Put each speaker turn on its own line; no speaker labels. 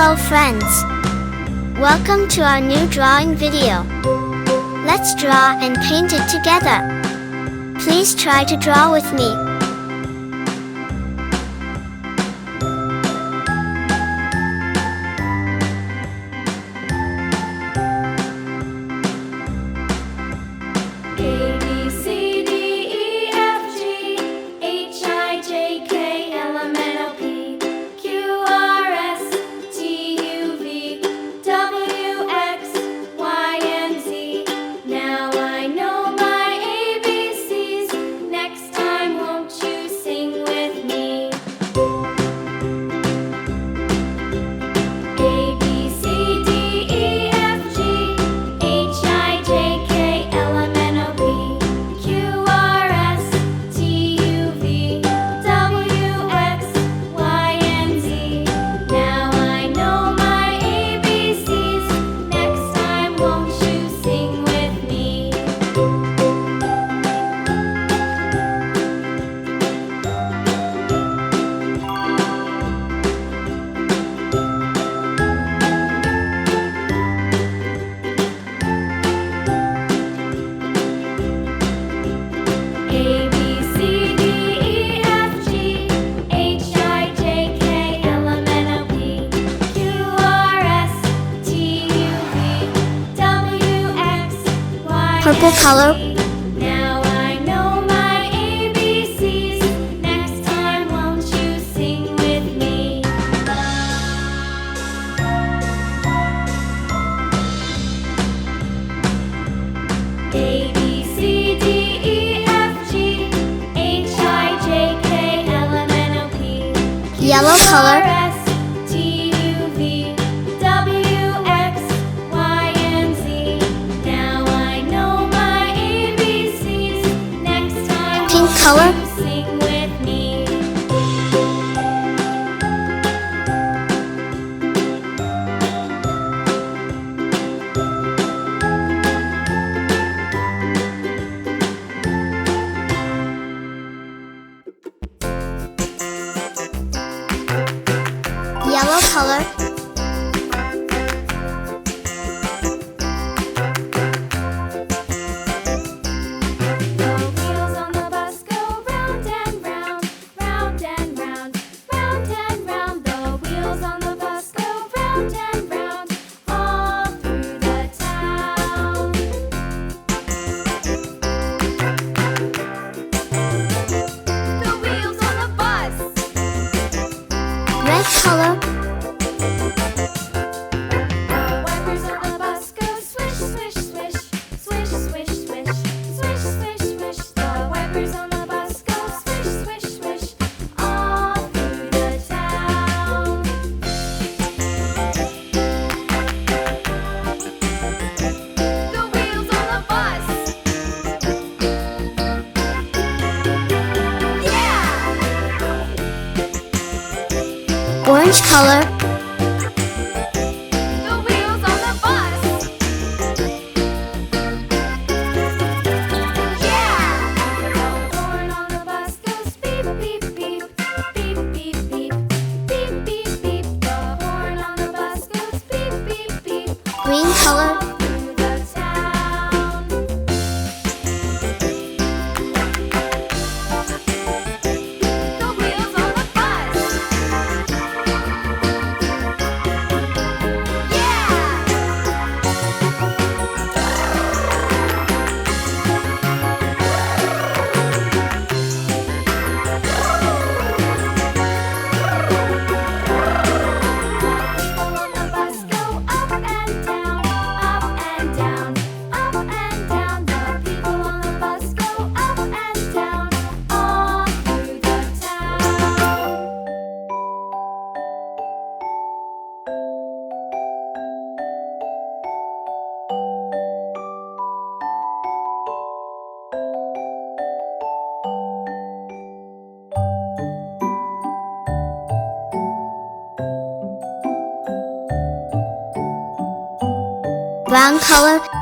Hello friends! Welcome to our new drawing video. Let's draw and paint it together. Please try to draw with me. Purple color.
Now I know my ABCs. Next time won't you sing with me? A, B, C, D, E, F, G, H, I, J, K, L, M, N, O, P,
Yellow color. Color.
Sing with me.
Yellow color. Red color.
The wipers on the bus go swish, swish, swish, swish, swish, swish, swish, swish, swish. The wipers on the bus go swish, swish, swish, all through the town. The wheels on the bus. Yeah!
Orange color.
The wheels on the bus. Yeah! The horn on the bus goes beep, beep, beep, beep, beep, beep, beep, beep, beep. The horn on the bus goes beep, beep, beep.
Green color.
All through the town. The wheels on the bus.
Brown color.